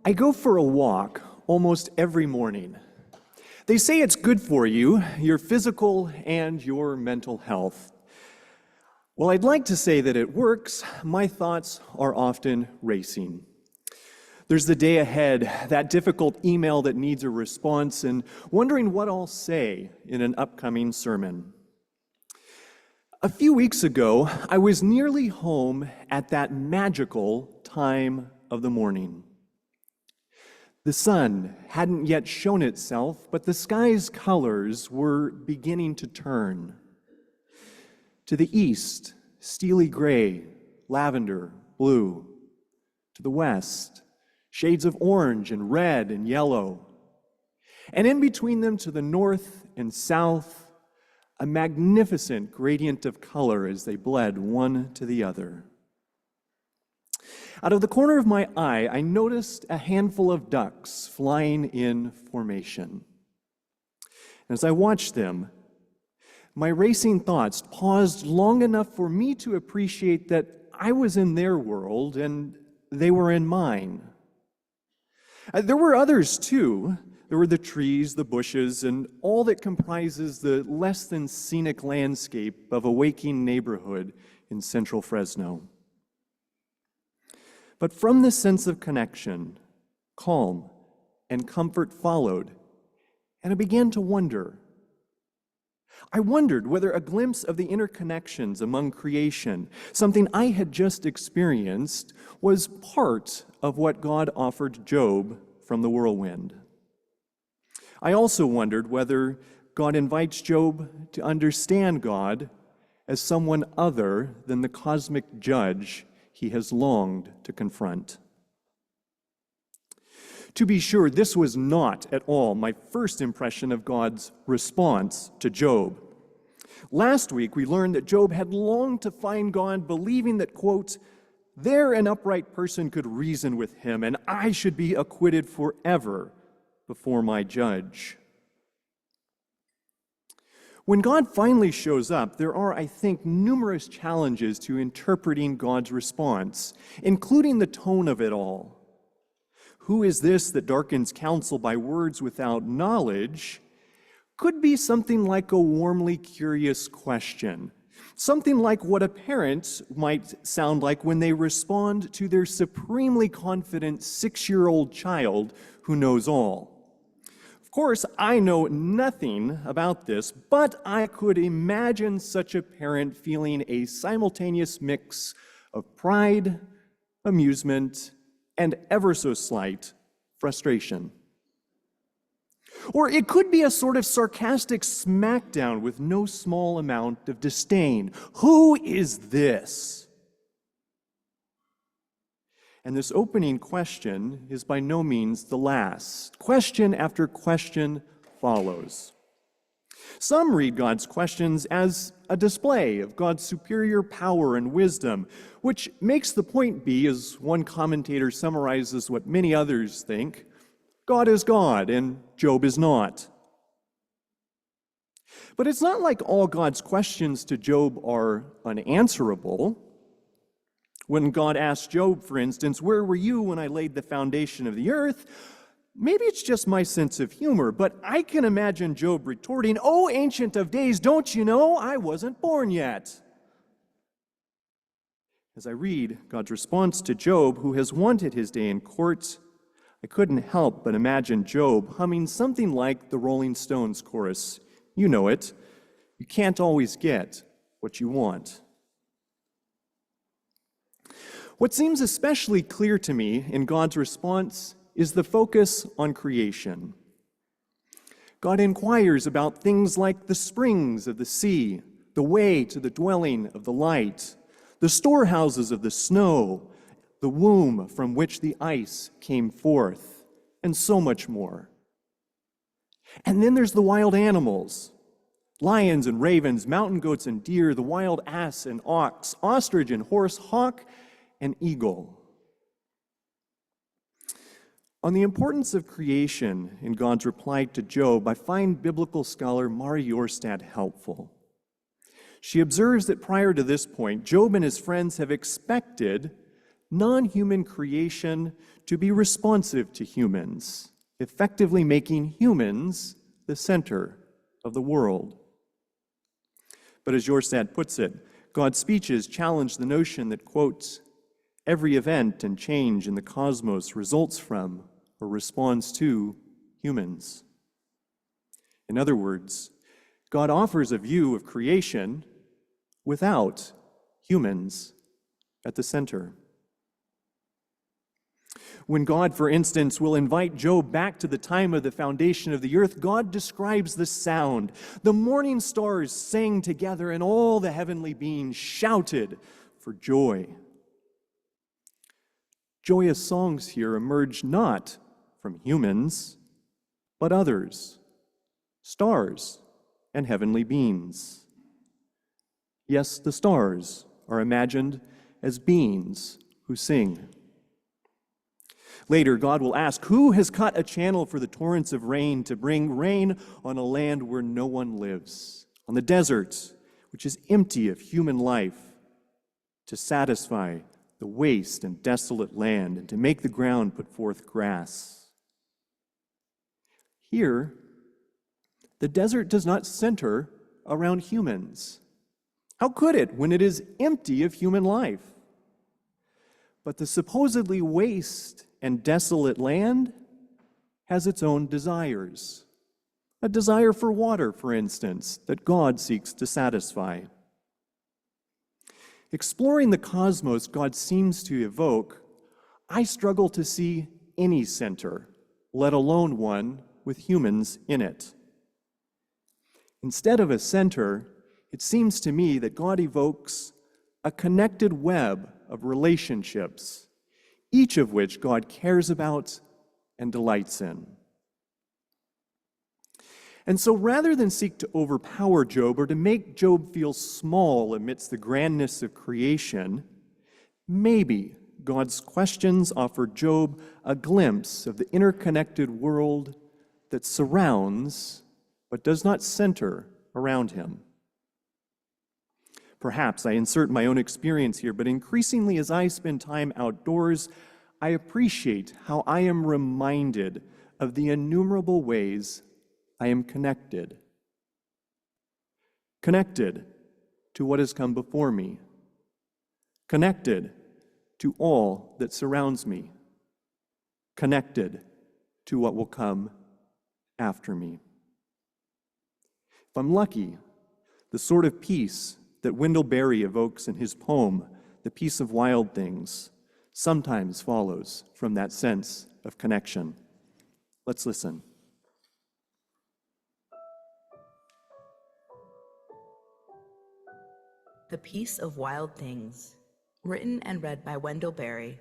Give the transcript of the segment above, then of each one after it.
I go for a walk almost every morning. They say it's good for you, your physical and your mental health. Well, I'd like to say that it works. My thoughts are often racing. There's the day ahead, that difficult email that needs a response, and wondering what I'll say in an upcoming sermon. A few weeks ago, I was nearly home at that magical time of the morning. The sun hadn't yet shown itself, but the sky's colors were beginning to turn. To the east, steely gray, lavender, blue. To the west, shades of orange and red and yellow. And in between them, to the north and south, a magnificent gradient of color as they bled one to the other. Out of the corner of my eye, I noticed a handful of ducks flying in formation. As I watched them, my racing thoughts paused long enough for me to appreciate that I was in their world and they were in mine. There were others too. There were the trees, the bushes, and all that comprises the less than scenic landscape of a waking neighborhood in central Fresno. But from this sense of connection, calm and comfort followed, and I began to wonder. I wondered whether a glimpse of the interconnections among creation, something I had just experienced, was part of what God offered Job from the whirlwind. I also wondered whether God invites Job to understand God as someone other than the cosmic judge he has longed to confront. To be sure, this was not at all my first impression of God's response to Job. Last week, we learned that Job had longed to find God, believing that, quote, "There an upright person could reason with him, and I should be acquitted forever before my judge." When God finally shows up, there are, I think, numerous challenges to interpreting God's response, including the tone of it all. Who is this that darkens counsel by words without knowledge? Could be something like a warmly curious question, something like what a parent might sound like when they respond to their supremely confident 6-year-old child who knows all. Of course, I know nothing about this, but I could imagine such a parent feeling a simultaneous mix of pride, amusement, and ever so slight frustration. Or it could be a sort of sarcastic smackdown with no small amount of disdain. Who is this? And this opening question is by no means the last. Question after question follows. Some read God's questions as a display of God's superior power and wisdom, which makes the point be, as one commentator summarizes what many others think, God is God and Job is not. But it's not like all God's questions to Job are unanswerable. When God asked Job, for instance, "Where were you when I laid the foundation of the earth?" Maybe it's just my sense of humor, but I can imagine Job retorting, "Oh, Ancient of Days, don't you know I wasn't born yet?" As I read God's response to Job, who has wanted his day in court, I couldn't help but imagine Job humming something like the Rolling Stones chorus. You know it. You can't always get what you want. What seems especially clear to me in God's response is the focus on creation. God inquires about things like the springs of the sea, the way to the dwelling of the light, the storehouses of the snow, the womb from which the ice came forth, and so much more. And then there's the wild animals, lions and ravens, mountain goats and deer, the wild ass and ox, ostrich and horse, hawk and eagle. On the importance of creation in God's reply to Job, I find biblical scholar Mari Jorstad helpful. She observes that prior to this point, Job and his friends have expected non-human creation to be responsive to humans, effectively making humans the center of the world. But as Jorstad puts it, God's speeches challenge the notion that, quote, every event and change in the cosmos results from or responds to humans. In other words, God offers a view of creation without humans at the center. When God, for instance, will invite Job back to the time of the foundation of the earth, God describes the sound. The morning stars sang together, and all the heavenly beings shouted for joy. Joyous songs here emerge not from humans, but others, stars and heavenly beings. Yes, the stars are imagined as beings who sing. Later, God will ask, who has cut a channel for the torrents of rain to bring rain on a land where no one lives, on the desert, which is empty of human life, to satisfy the waste and desolate land, and to make the ground put forth grass? Here, the desert does not center around humans. How could it when it is empty of human life? But the supposedly waste and desolate land has its own desires. A desire for water, for instance, that God seeks to satisfy. Exploring the cosmos God seems to evoke, I struggle to see any center, let alone one with humans in it. Instead of a center, it seems to me that God evokes a connected web of relationships, each of which God cares about and delights in. And so rather than seek to overpower Job or to make Job feel small amidst the grandness of creation, maybe God's questions offer Job a glimpse of the interconnected world that surrounds but does not center around him. Perhaps I insert my own experience here, but increasingly as I spend time outdoors, I appreciate how I am reminded of the innumerable ways I am connected. Connected to what has come before me. Connected to all that surrounds me. Connected to what will come after me. If I'm lucky, the sort of peace that Wendell Berry evokes in his poem, The Peace of Wild Things, sometimes follows from that sense of connection. Let's listen. The Peace of Wild Things, written and read by Wendell Berry.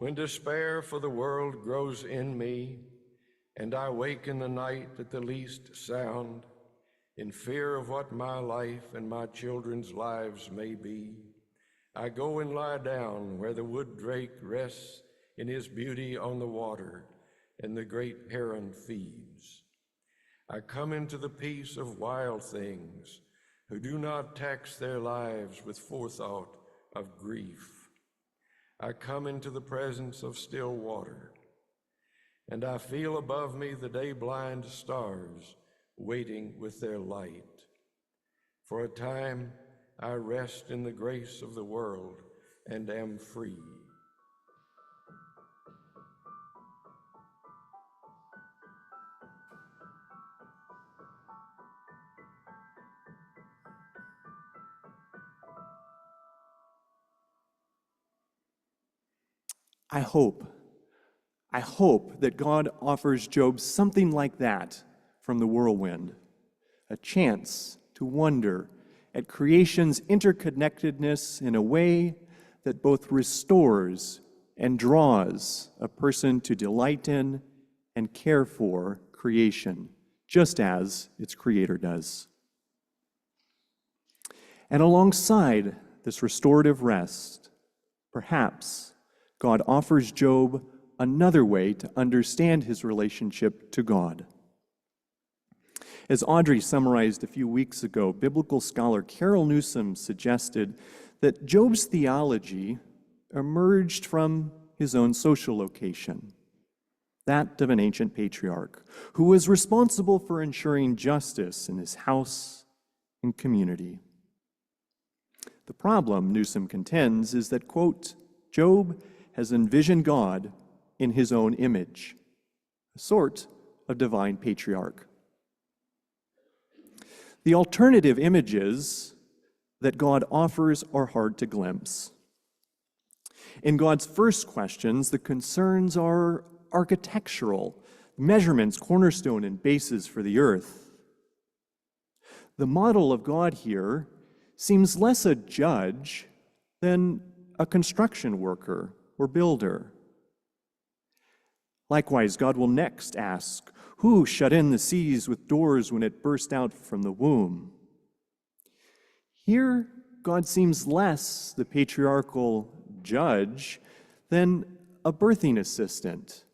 When despair for the world grows in me, and I wake in the night at the least sound, in fear of what my life and my children's lives may be, I go and lie down where the wood drake rests in his beauty on the water, and the great heron feeds. I come into the peace of wild things, who do not tax their lives with forethought of grief. I come into the presence of still water, and I feel above me the day-blind stars waiting with their light. For a time I rest in the grace of the world and am free. I hope that God offers Job something like that from the whirlwind, a chance to wonder at creation's interconnectedness in a way that both restores and draws a person to delight in and care for creation, just as its creator does. And alongside this restorative rest, perhaps God offers Job another way to understand his relationship to God. As Audrey summarized a few weeks ago, biblical scholar Carol Newsom suggested that Job's theology emerged from his own social location, that of an ancient patriarch who was responsible for ensuring justice in his house and community. The problem, Newsom contends, is that, quote, Job has envisioned God in his own image, a sort of divine patriarch. The alternative images that God offers are hard to glimpse. In God's first questions, the concerns are architectural, measurements, cornerstone, and bases for the earth. The model of God here seems less a judge than a construction worker or builder. Likewise, God will next ask, who shut in the seas with doors when it burst out from the womb? Here, God seems less the patriarchal judge than a birthing assistant,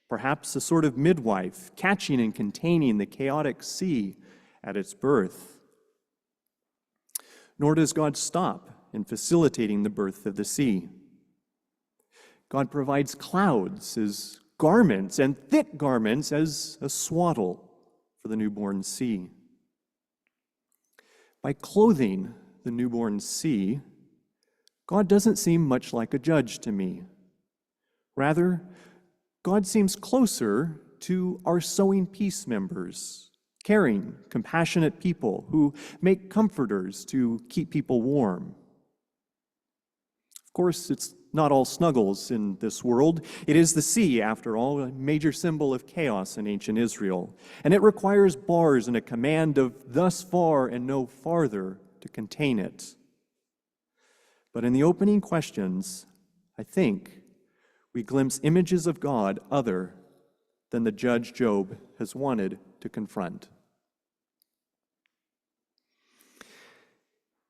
perhaps a sort of midwife, catching and containing the chaotic sea at its birth. Nor does God stop in facilitating the birth of the sea. God provides clouds as garments and thick garments as a swaddle for the newborn sea. By clothing the newborn sea, God doesn't seem much like a judge to me. Rather, God seems closer to our sowing peace members, caring, compassionate people who make comforters to keep people warm. Of course, it's not all snuggles in this world. It is the sea, after all, a major symbol of chaos in ancient Israel, and it requires bars and a command of thus far and no farther to contain it. But in the opening questions, I think we glimpse images of God other than the judge Job has wanted to confront.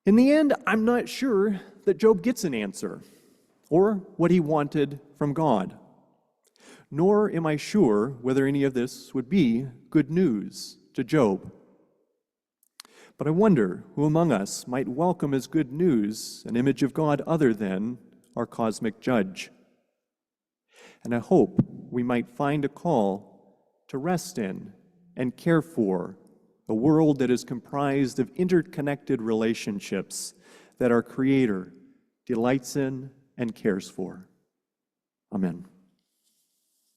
In the end, I'm not sure that Job gets an answer or what he wanted from God. Nor am I sure whether any of this would be good news to Job. But I wonder who among us might welcome as good news an image of God other than our cosmic judge. And I hope we might find a call to rest in and care for a world that is comprised of interconnected relationships that our Creator delights in and cares for. Amen.